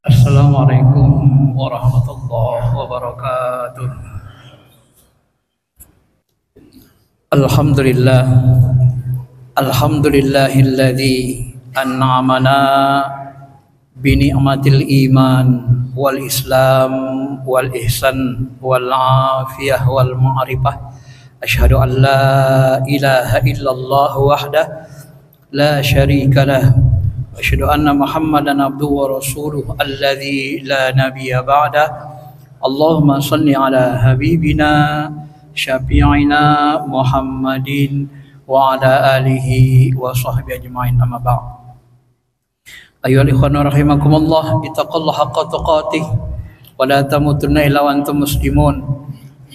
Assalamualaikum warahmatullahi wabarakatuh. Alhamdulillah, alhamdulillahilladzi an'amana bi ni'matil iman wal islam wal ihsan wal afiyah wal ma'rifah. Asyhadu an la ilaha illallah wahdah la syarika lah. Asyhadu anna Muhammadan abduhu wa rasuluh alladzi la nabiyya ba'da. Allahumma salli ala habibina syafi'ina Muhammadin wa ala alihi wa sahbihi ajma'in, amma ba'd. Ayyuhal ikhwan rahimakumullah, ittaqullaha haqqa tuqatih wa la tamutunna illa wa antum muslimun.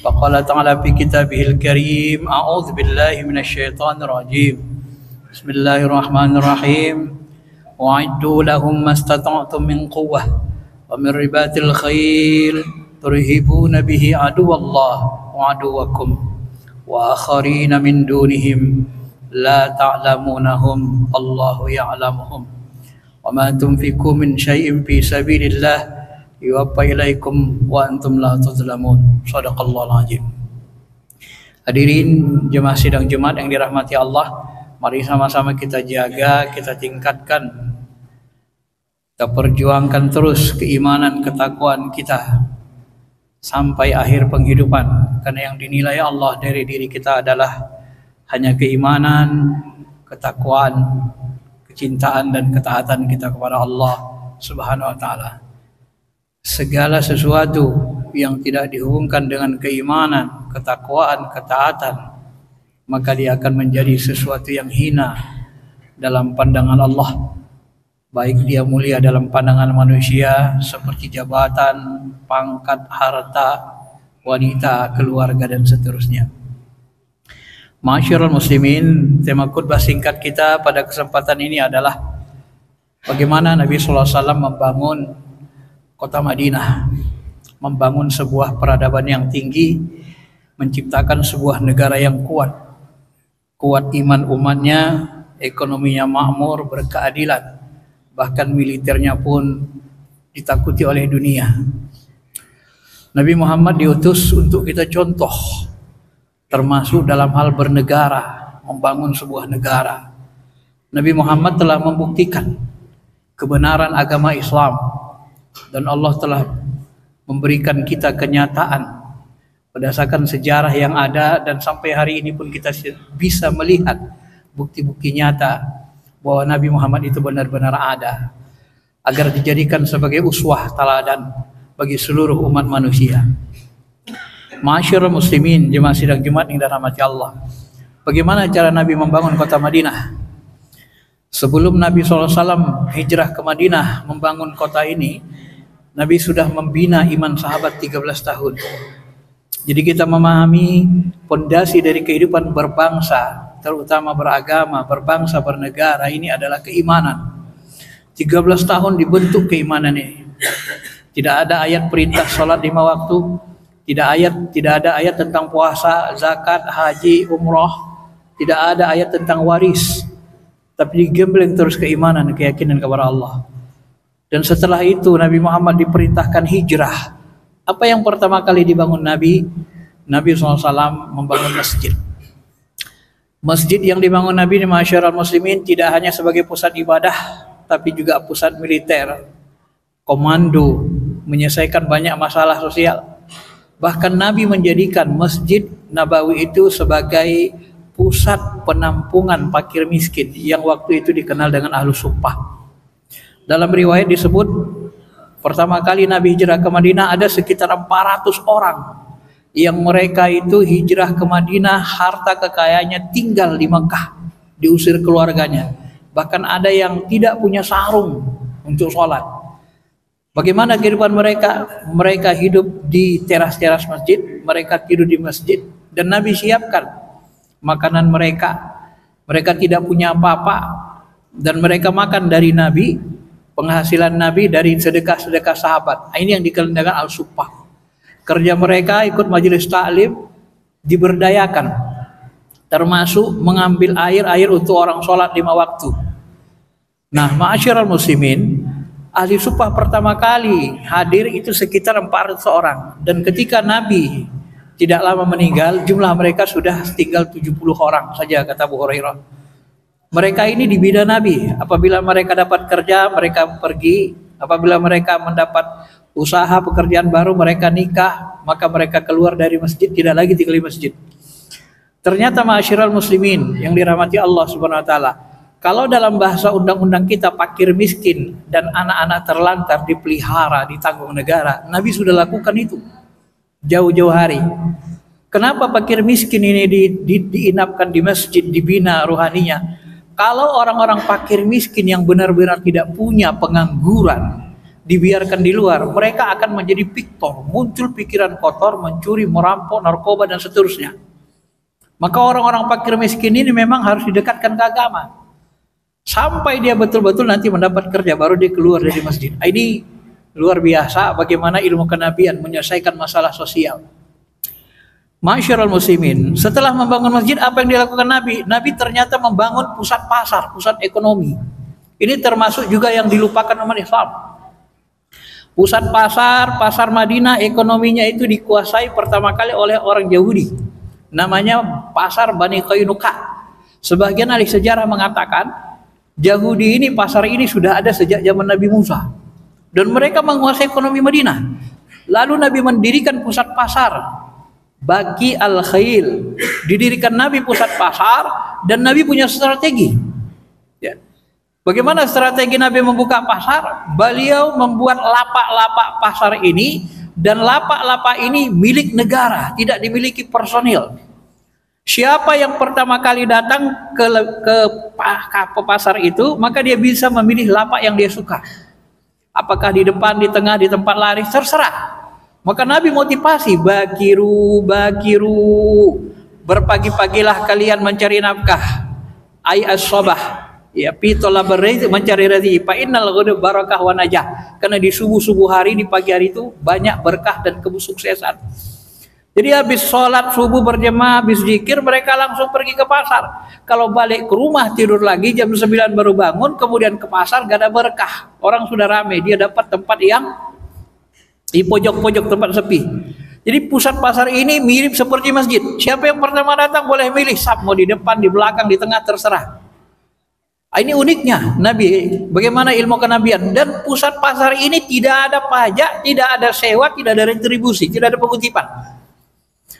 Faqala ta'ala fi kitabihil karim, a'udzu billahi minasyaitonir rajim. Bismillahirrahmanirrahim. Wa'iddu lahum mastata'tum min quwwah wa min ribatil khail turhibuna bihi aduwallah wa aduwakum wa akharina min dunihim la ta'lamunahum Allahu ya'lamuhum wa ma tunfiqu min syai'in fi sabilillah yuwaffa ilaikum wa antum la tuzlamun. Shadaqallahul azim. Hadirin jemaah sidang Jumat yang dirahmati Allah, mari sama-sama kita jaga, kita tingkatkan, kita perjuangkan terus keimanan, ketakwaan kita sampai akhir penghidupan. Karena yang dinilai Allah dari diri kita adalah hanya keimanan, ketakwaan, kecintaan dan ketaatan kita kepada Allah Subhanahu wa taala. Segala sesuatu yang tidak dihubungkan dengan keimanan, ketakwaan, ketaatan, maka dia akan menjadi sesuatu yang hina dalam pandangan Allah. Baik dia mulia dalam pandangan manusia seperti jabatan, pangkat, harta, wanita, keluarga dan seterusnya. Ma'asyiral muslimin, tema khutbah singkat kita pada kesempatan ini adalah bagaimana Nabi sallallahu alaihi wasallam membangun kota Madinah, membangun sebuah peradaban yang tinggi, menciptakan sebuah negara yang kuat iman umatnya, ekonominya makmur, berkeadilan, bahkan militernya pun ditakuti oleh dunia. Nabi Muhammad diutus untuk kita contoh, termasuk dalam hal bernegara, membangun sebuah negara. Nabi Muhammad telah membuktikan kebenaran agama Islam, dan Allah telah memberikan kita kenyataan berdasarkan sejarah yang ada, dan sampai hari ini pun kita bisa melihat bukti-bukti nyata bahwa Nabi Muhammad itu benar-benar ada, agar dijadikan sebagai uswah teladan bagi seluruh umat manusia. Ma'asyiral muslimin, jemaah sidang Jumat yang dirahmati Allah, bagaimana cara Nabi membangun kota Madinah? Sebelum Nabi SAW hijrah ke Madinah membangun kota ini, Nabi sudah membina iman sahabat 13 tahun. Jadi kita memahami fondasi dari kehidupan berbangsa, terutama beragama, berbangsa, bernegara, ini adalah keimanan. 13 tahun dibentuk keimanan ini. Tidak ada ayat perintah salat 5 waktu, tidak ada ayat tentang puasa, zakat, haji, umroh, tidak ada ayat tentang waris. Tapi digembleng terus keimanan, keyakinan kepada Allah. Dan setelah itu Nabi Muhammad diperintahkan hijrah. Apa yang pertama kali dibangun Nabi? Nabi SAW membangun masjid. Masjid yang dibangun Nabi di masyarakat muslimin tidak hanya sebagai pusat ibadah, tapi juga pusat militer, komando, menyelesaikan banyak masalah sosial. Bahkan Nabi menjadikan Masjid Nabawi itu sebagai pusat penampungan fakir miskin yang waktu itu dikenal dengan Ahlus Suffah. Dalam riwayat disebut pertama kali Nabi hijrah ke Madinah ada sekitar 400 orang yang mereka itu hijrah ke Madinah, harta kekayaannya tinggal di Mekah, diusir keluarganya. Bahkan ada yang tidak punya sarung untuk sholat. Bagaimana kehidupan mereka? Mereka hidup di teras-teras masjid, mereka tidur di masjid, dan Nabi siapkan makanan mereka. Mereka tidak punya apa-apa, dan mereka makan dari Nabi, penghasilan Nabi dari sedekah-sedekah sahabat. Ini yang dikenal dengan al-suffah. Kerja mereka ikut majelis taklim, diberdayakan, termasuk mengambil air untuk orang sholat 5 waktu. Nah, ma'asyiral muslimin, Ahli sumpah pertama kali hadir itu sekitar 400 orang. Dan ketika Nabi tidak lama meninggal, jumlah mereka sudah tinggal 70 orang saja, kata Abu Hurairah. Mereka ini dibina Nabi. Apabila mereka dapat kerja, mereka pergi. Apabila mereka mendapat usaha pekerjaan baru, mereka nikah, maka mereka keluar dari masjid, tidak lagi tinggal di masjid. Ternyata ma'asyiral muslimin yang dirahmati Allah Subhanahu wa taala, kalau dalam bahasa undang-undang kita fakir miskin dan anak-anak terlantar dipelihara, ditanggung negara, Nabi sudah lakukan itu jauh-jauh hari. Kenapa fakir miskin ini diinapkan di masjid, dibina rohaninya? Kalau orang-orang fakir miskin yang benar-benar tidak punya, pengangguran, dibiarkan di luar, mereka akan menjadi piktor, muncul pikiran kotor, mencuri, merampok, narkoba dan seterusnya. Maka orang-orang fakir miskin ini memang harus didekatkan ke agama. Sampai dia betul-betul nanti mendapat kerja, baru dia keluar dari masjid. Ini luar biasa bagaimana ilmu kenabian menyelesaikan masalah sosial. Masyarul muslimin, setelah membangun masjid, apa yang dilakukan Nabi? Nabi ternyata membangun pusat pasar, pusat ekonomi. Ini termasuk juga yang dilupakan umat Islam. Pusat pasar, pasar Madinah, ekonominya itu dikuasai pertama kali oleh orang Yahudi. Namanya pasar Bani Qainuqa. Sebagian ahli sejarah mengatakan Yahudi ini, pasar ini sudah ada sejak zaman Nabi Musa. Dan mereka menguasai ekonomi Madinah. Lalu Nabi mendirikan pusat pasar Baqi al-Khail. Didirikan Nabi pusat pasar dan Nabi punya strategi. Ya. Bagaimana strategi Nabi membuka pasar? Beliau membuat lapak-lapak pasar ini, dan lapak-lapak ini milik negara, tidak dimiliki personil. Siapa yang pertama kali datang ke pasar itu, maka dia bisa memilih lapak yang dia suka. Apakah di depan, di tengah, di tempat laris, terserah. Maka Nabi motivasi, bakiru, berpagi-pagilah kalian mencari nafkah. Ay as-sabah, ya, pitola berrizq, mencari rezeki. Fa innal ghada barakah wa najah. Karena di subuh hari, di pagi hari itu banyak berkah dan kesuksesan. Jadi habis sholat subuh berjemaah, habis zikir, mereka langsung pergi ke pasar. Kalau balik ke rumah tidur lagi, jam 9 baru bangun, kemudian ke pasar, gak ada berkah. Orang sudah ramai, dia dapat tempat yang di pojok-pojok, tempat sepi. Jadi pusat pasar ini mirip seperti masjid. Siapa yang pertama datang boleh milih, mau di depan, di belakang, di tengah, terserah. Ini uniknya Nabi, bagaimana ilmu kenabian. Dan pusat pasar ini tidak ada pajak, tidak ada sewa, tidak ada retribusi, tidak ada pengutipan.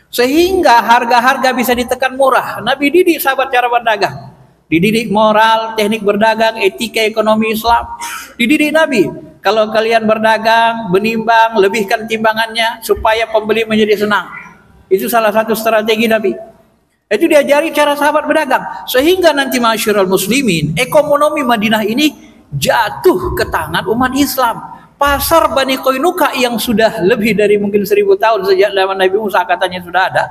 Sehingga harga-harga bisa ditekan murah. Nabi didik sahabat cara berdagang, dididik moral, teknik berdagang, etika ekonomi Islam. Dididik Nabi, kalau kalian berdagang, benimbang, lebihkan timbangannya supaya pembeli menjadi senang. Itu salah satu strategi Nabi. Itu diajari cara sahabat berdagang. Sehingga nanti masyarul muslimin, ekonomi Madinah ini jatuh ke tangan umat Islam. Pasar Bani Qainuqa yang sudah lebih dari mungkin 1000 tahun sejak zaman Nabi Musa katanya sudah ada,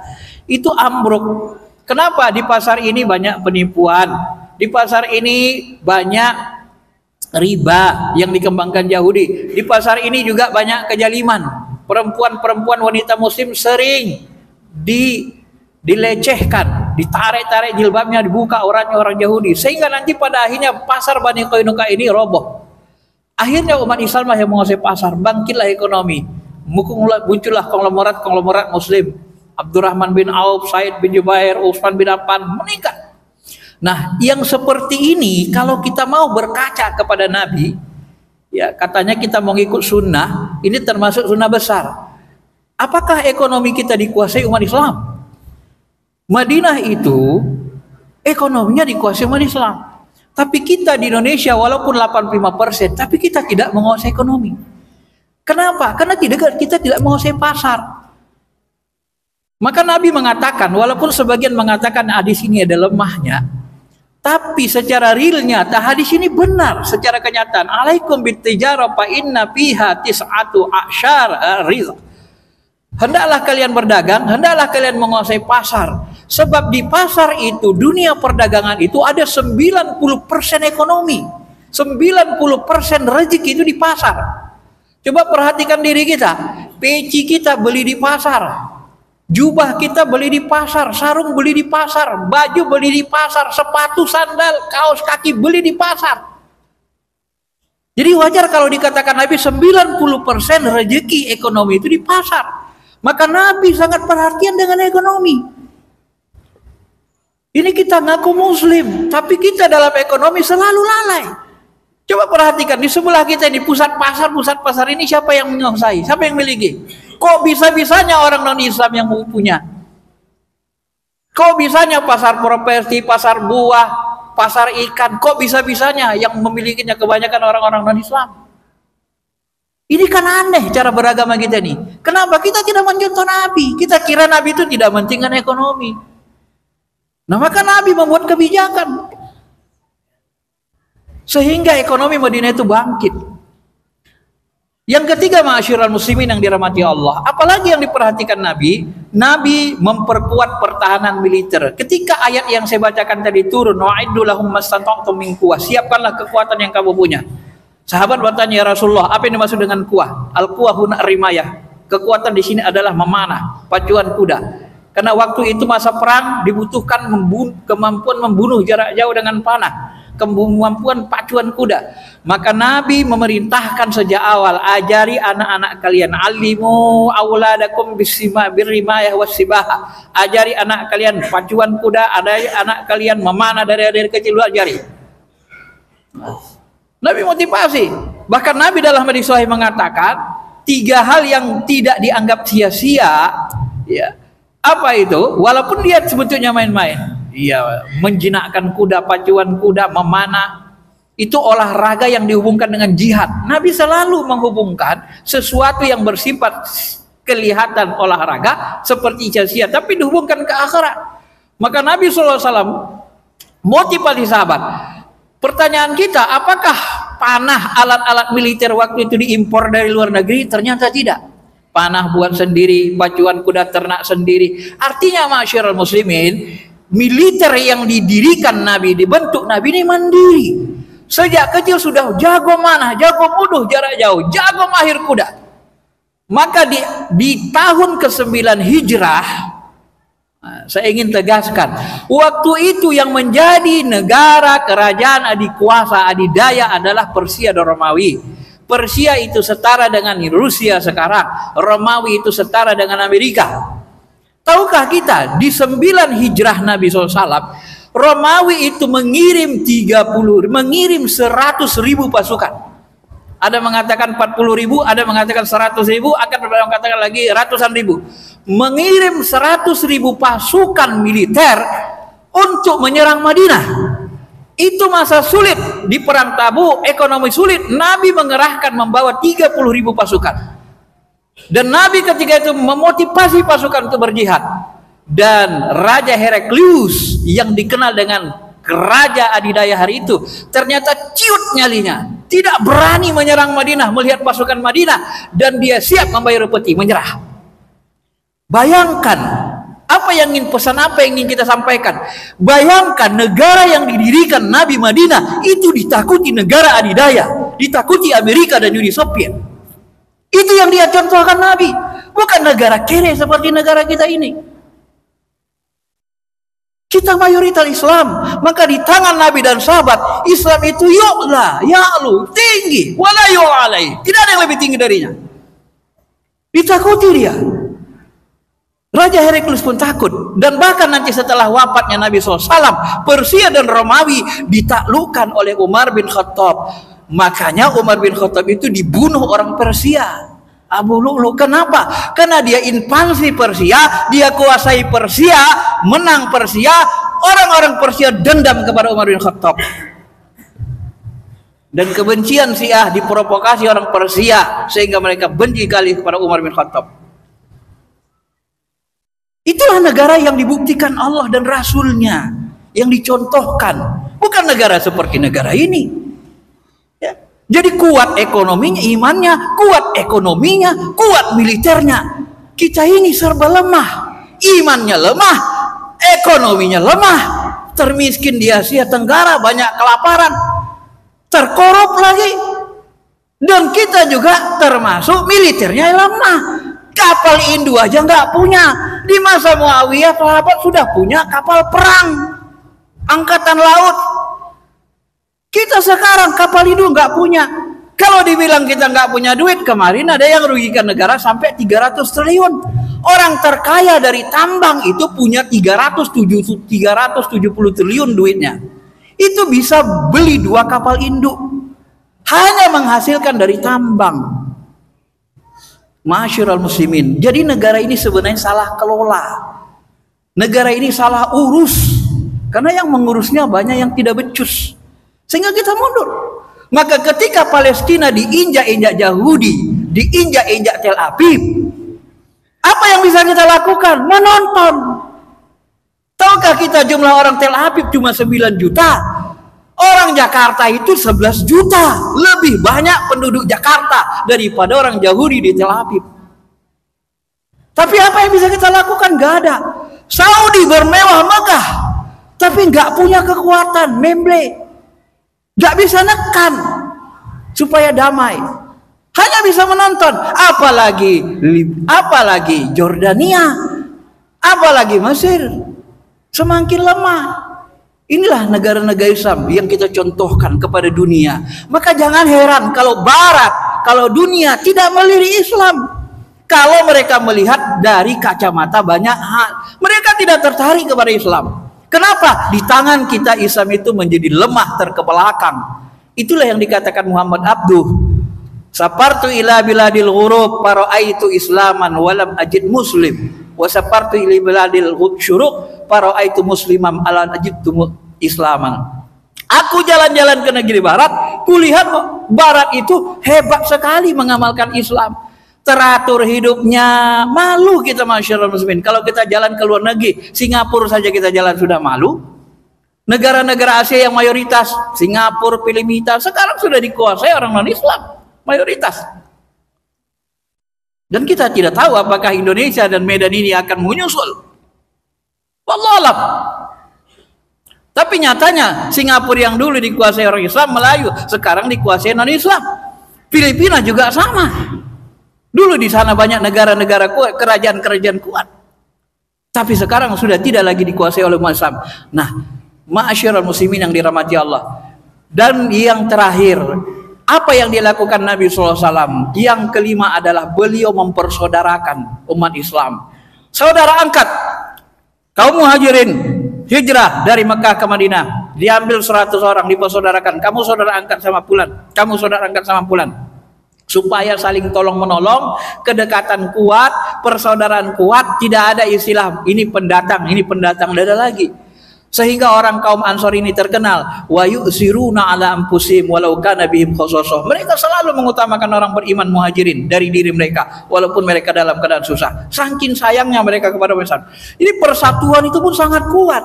itu ambruk. Kenapa? Di pasar ini banyak penipuan. Di pasar ini banyak riba yang dikembangkan Yahudi. Di pasar ini juga banyak kejaliman. Perempuan-perempuan wanita muslim sering dilecehkan, ditarik-tarik jilbabnya, dibuka orangnya orang Yahudi. Sehingga nanti pada akhirnya pasar Bani Qainuqa ini roboh. Akhirnya umat Islam yang menguasai pasar, bangkitlah ekonomi. Muncullah konglomerat muslim. Abdurrahman bin Auf, Said bin Jubair, Utsman bin Affan meningkat. Nah, yang seperti ini kalau kita mau berkaca kepada Nabi, ya katanya kita mau ikut sunnah, ini termasuk sunnah besar. Apakah ekonomi kita dikuasai umat Islam? Madinah itu ekonominya dikuasai umat Islam. Tapi kita di Indonesia walaupun 85%, tapi kita tidak menguasai ekonomi. Kenapa? Karena kita tidak menguasai pasar. Maka Nabi mengatakan, walaupun sebagian mengatakan hadis ini ada lemahnya, tapi secara realnya hadis ini benar secara kenyataan. Alaikum bittijarah fa inna fiha tis'atu asyar rizq. Hendaklah kalian berdagang, hendaklah kalian menguasai pasar. Sebab di pasar itu, dunia perdagangan itu ada 90% ekonomi. 90% rezeki itu di pasar. Coba perhatikan diri kita. Peci kita beli di pasar. Jubah kita beli di pasar, sarung beli di pasar, baju beli di pasar, sepatu, sandal, kaos kaki beli di pasar. Jadi wajar kalau dikatakan Nabi 90% rezeki ekonomi itu di pasar. Maka Nabi sangat perhatian dengan ekonomi. Ini kita ngaku muslim, tapi kita dalam ekonomi selalu lalai. Coba perhatikan di sebelah kita ini pusat pasar ini siapa yang menguasai? Siapa yang miliki? Kok bisa-bisanya orang non-Islam yang punya? Kok bisanya pasar properti, pasar buah, pasar ikan, kok bisa-bisanya yang memilikinya kebanyakan orang-orang non-Islam? Ini kan aneh cara beragama kita nih. Kenapa kita tidak mencontoh Nabi? Kita kira Nabi itu tidak mementingkan ekonomi. Nah, maka Nabi membuat kebijakan sehingga ekonomi Madinah itu bangkit. Yang ketiga, ma'asyiral muslimin yang dirahmati Allah, apalagi yang diperhatikan Nabi, Nabi memperkuat pertahanan militer. Ketika ayat yang saya bacakan tadi turun, wa'iddu lahum mastata'tum min quwwah, siapkanlah kekuatan yang kamu punya. Sahabat bertanya, ya Rasulullah, apa yang dimaksud dengan kuah? Al-quwah huna rimayah. Kekuatan di sini adalah memanah, pacuan kuda. Karena waktu itu masa perang dibutuhkan kemampuan membunuh jarak jauh dengan panah, kemampuan pacuan kuda. Maka Nabi memerintahkan sejak awal, ajari anak-anak kalian, alimu auladakum birrimayah wassibaha, ajari anak kalian pacuan kuda, ajari anak kalian memanah dari kecil, ajari. Nabi motivasi. Bahkan Nabi dalam hadis sahih mengatakan 3 hal yang tidak dianggap sia-sia, ya. Apa itu? Walaupun dia sebetulnya main-main, iya, menjinakkan kuda, pacuan kuda, memanah, itu olahraga yang dihubungkan dengan jihad. Nabi selalu menghubungkan sesuatu yang bersifat kelihatan olahraga seperti sia-sia, tapi dihubungkan ke akhirat. Maka Nabi SAW motivasi sahabat. Pertanyaan kita, apakah panah, alat-alat militer waktu itu diimpor dari luar negeri? Ternyata tidak. Panah buat sendiri, pacuan kuda ternak sendiri. Artinya ma'asyiral muslimin, militer yang didirikan Nabi, dibentuk Nabi ini mandiri. Sejak kecil sudah jago manah, jago bunuh jarak jauh, jago mahir kuda. Maka di tahun ke-9 Hijrah, saya ingin tegaskan, waktu itu yang menjadi negara kerajaan adikuasa adidaya adalah Persia dan Romawi. Persia itu setara dengan Rusia sekarang, Romawi itu setara dengan Amerika. Tahukah kita di 9 Hijrah Nabi SAW, Romawi itu mengirim 100.000 pasukan. Ada mengatakan 40.000, ada mengatakan 100.000, akan mengatakan lagi ratusan ribu. Mengirim 100.000 pasukan militer untuk menyerang Madinah. Itu masa sulit di perang Tabuk, ekonomi sulit. Nabi mengerahkan membawa 30.000 pasukan. Dan Nabi ketika itu memotivasi pasukan untuk berjihad. Dan Raja Heraklius yang dikenal dengan Raja Adidaya hari itu, ternyata ciut nyalinya, tidak berani menyerang Madinah melihat pasukan Madinah, dan dia siap membayar peti, menyerah. Bayangkan apa yang ingin pesan, apa yang ingin kita sampaikan. Bayangkan negara yang didirikan Nabi Madinah itu ditakuti negara adidaya, ditakuti Amerika dan Uni Soviet. Itu yang dia contohkan Nabi, bukan negara kere seperti negara kita ini. Kita mayoritas Islam, maka di tangan Nabi dan sahabat, Islam itu yu'la, ya'lu, tinggi, wala yu'alai, tidak ada yang lebih tinggi darinya. Ditakuti dia. Raja Heraklius pun takut. Dan bahkan nanti setelah wafatnya Nabi SAW, Persia dan Romawi ditaklukkan oleh Umar bin Khattab. Makanya Umar bin Khattab itu dibunuh orang Persia, Abu Lu'lu'. Kenapa? Karena dia invasi Persia, dia kuasai Persia, menang Persia. Orang-orang Persia dendam kepada Umar bin Khattab. Dan kebencian Syiah diprovokasi orang Persia sehingga mereka benci kali kepada Umar bin Khattab. Itulah negara yang dibuktikan Allah dan Rasulnya, yang dicontohkan. Bukan negara seperti negara ini, ya. Jadi kuat ekonominya, imannya, kuat ekonominya, kuat militernya. Kita ini serba lemah, imannya lemah, ekonominya lemah, termiskin di Asia Tenggara, banyak kelaparan, terkorup lagi. Dan kita juga termasuk militernya yang lemah. Kapal Hindu aja nggak punya. Di masa Muawiyah sahabat sudah punya kapal perang, angkatan laut. Kita sekarang kapal Hindu nggak punya. Kalau dibilang kita nggak punya duit, kemarin ada yang rugikan negara sampai 300 triliun. Orang terkaya dari tambang itu punya 370 triliun duitnya. Itu bisa beli 2 kapal induk. Hanya menghasilkan dari tambang. Ma'asyiral muslimin. Jadi negara ini sebenarnya salah kelola. Negara ini salah urus. Karena yang mengurusnya banyak yang tidak becus. Sehingga kita mundur. Maka ketika Palestina diinjak-injak Yahudi, diinjak-injak Tel Aviv, apa yang bisa kita lakukan? Menonton. Tahukah kita jumlah orang Tel Aviv cuma 9 juta? Orang Jakarta itu 11 juta. Lebih banyak penduduk Jakarta daripada orang Yahudi di Tel Aviv. Tapi apa yang bisa kita lakukan? Gak ada. Saudi bermewah megah, tapi gak punya kekuatan, memble. Gak bisa nekan supaya damai. Hanya bisa menonton. Apalagi Jordania, apalagi Mesir, semakin lemah. Inilah negara-negara Islam yang kita contohkan kepada dunia. Maka jangan heran kalau Barat, kalau dunia tidak melirik Islam. Kalau mereka melihat dari kacamata banyak hal, mereka tidak tertarik kepada Islam. Kenapa? Di tangan kita Islam itu menjadi lemah terkebelakang. Itulah yang dikatakan Muhammad Abduh. Sapartu ila biladil ghurub para'aitu islaman walam ajid muslim. Wa sapartu ila biladil syuruq para'aitu musliman ala ajidtu islaman. Aku jalan-jalan ke negeri barat, kulihat barat itu hebat sekali mengamalkan Islam. Teratur hidupnya, malu kita masyarakat muslimin. Kalau kita jalan ke luar negeri, Singapura saja kita jalan sudah malu. Negara-negara Asia yang mayoritas, Singapura, Filipina, sekarang sudah dikuasai orang non-Islam, mayoritas. Dan kita tidak tahu apakah Indonesia dan Medan ini akan menyusul. Wallahualam. Tapi nyatanya Singapura yang dulu dikuasai orang Islam, Melayu, sekarang dikuasai non-Islam. Filipina juga sama. Dulu di sana banyak negara-negara kuat, kerajaan-kerajaan kuat. Tapi sekarang sudah tidak lagi dikuasai oleh umat Islam. Nah, ma'asyiral muslimin yang dirahmati Allah. Dan yang terakhir, apa yang dilakukan Nabi SAW? Yang kelima adalah beliau mempersaudarakan umat Islam. Saudara angkat, kaum muhajirin, hijrah dari Mekah ke Madinah. Diambil 100 orang, dipersaudarakan. Kamu saudara angkat sama fulan, kamu saudara angkat sama fulan. Supaya saling tolong menolong, kedekatan kuat, persaudaraan kuat, tidak ada istilah ini pendatang, tidak ada lagi. Sehingga orang kaum Ansor ini terkenal, wa yu'siruna ala anfusihim walau kana bihim khassasah. Mereka selalu mengutamakan orang beriman muhajirin dari diri mereka walaupun mereka dalam keadaan susah. Saking sayangnya mereka kepada Islam. Ini persatuan itu pun sangat kuat.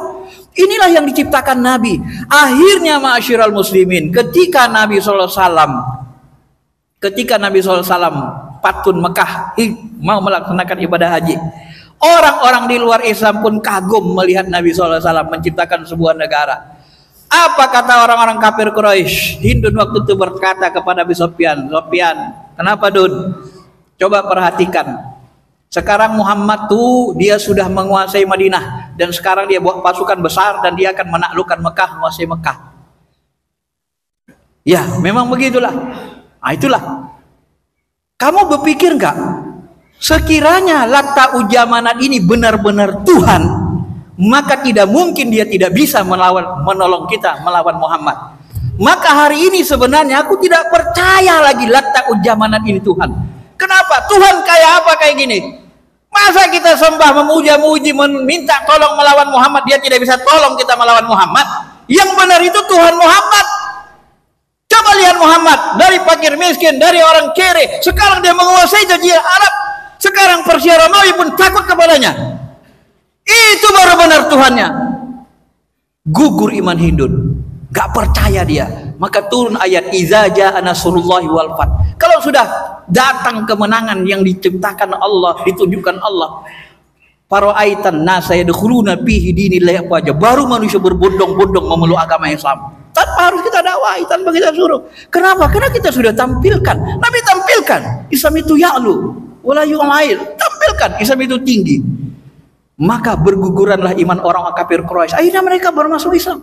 Inilah yang diciptakan Nabi. Akhirnya ma'asyiral muslimin, ketika Nabi SAW patun Mekah mau melaksanakan ibadah haji, orang-orang di luar Islam pun kagum melihat Nabi SAW menciptakan sebuah negara. Apa kata orang-orang kafir Quraisy? Hindun waktu itu berkata kepada Abi Sufyan, kenapa Dun? Coba perhatikan. Sekarang Muhammad tuh dia sudah menguasai Madinah dan sekarang dia bawa pasukan besar dan dia akan menaklukkan Mekah, menguasai Mekah. Ya, memang begitulah. Nah, itulah. Kamu berpikir nggak? Sekiranya Latta Ujamanat ini benar-benar Tuhan, maka tidak mungkin dia tidak bisa menolong kita melawan Muhammad. Maka hari ini sebenarnya aku tidak percaya lagi Latta Ujamanat ini Tuhan. Kenapa? Tuhan kayak apa kayak gini? Masa kita sembah, memuja-muji, meminta tolong melawan Muhammad, dia tidak bisa tolong kita melawan Muhammad? Yang benar itu Tuhan Muhammad. Coba lihat Muhammad, dari fakir miskin, dari orang kere, sekarang dia menguasai jazirah Arab. Sekarang Persia Romawi pun takut kepadanya. Itu baru benar Tuhannya. Gugur iman Hindun, gak percaya dia. Maka turun ayat Iza ja'a nasrullahi wal fath. Kalau sudah datang kemenangan yang diciptakan Allah, ditunjukkan Allah, Paro'aitan nasa yadkhuluna fihi dinillahi afwaja. Baru manusia berbondong-bondong memeluk agama Islam. Tanpa harus kita dakwai, tanpa kita suruh. Kenapa? Karena kita sudah tampilkan. Nabi tampilkan Islam itu ya'lu wala yu'lail. Tampilkan Islam itu tinggi. Maka berguguranlah iman orang kafir Quraisy. Akhirnya mereka baru masuk Islam.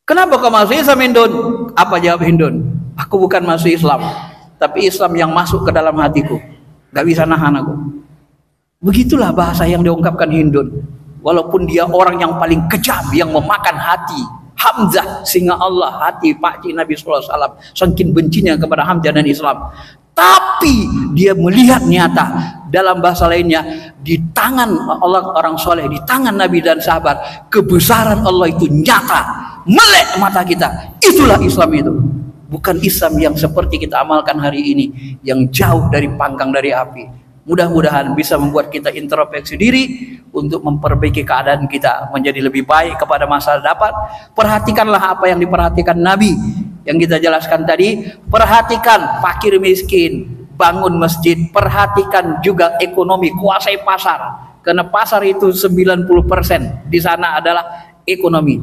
Kenapa kau masuk Islam, Hindun? Apa jawab Hindun? Aku bukan masuk Islam, tapi Islam yang masuk ke dalam hatiku. Gak bisa nahan aku. Begitulah bahasa yang diungkapkan Hindun. Walaupun dia orang yang paling kejam, yang memakan hati Hamzah, singa Allah, hati pakcik Nabi SAW, saking bencinya kepada Hamzah dan Islam. Tapi dia melihat nyata, dalam bahasa lainnya, di tangan Allah orang soleh, di tangan Nabi dan sahabat, kebesaran Allah itu nyata, melek mata kita. Itulah Islam itu. Bukan Islam yang seperti kita amalkan hari ini, yang jauh dari panggang dari api. Mudah-mudahan bisa membuat kita introspeksi diri untuk memperbaiki keadaan kita menjadi lebih baik kepada masa depan. Perhatikanlah apa yang diperhatikan Nabi yang kita jelaskan tadi. Perhatikan fakir miskin, bangun masjid. Perhatikan juga ekonomi, kuasai pasar. Karena pasar itu 90% di sana adalah ekonomi.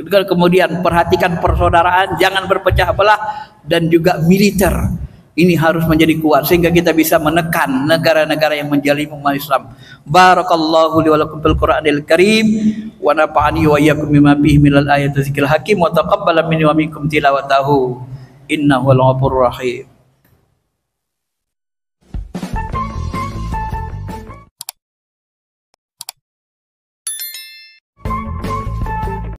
Kemudian perhatikan persaudaraan, jangan berpecah belah, dan juga militer. Ini harus menjadi kuat sehingga kita bisa menekan negara-negara yang menjalimi umat Islam. Barakallahu li wa lakum fil Qur'anil Karim wa nafa'ani wa iyyakum bima fihi minal ayati dzikril hakim wa taqabbala minni wa minkum tilawatahu innahu al ghafurur rahim.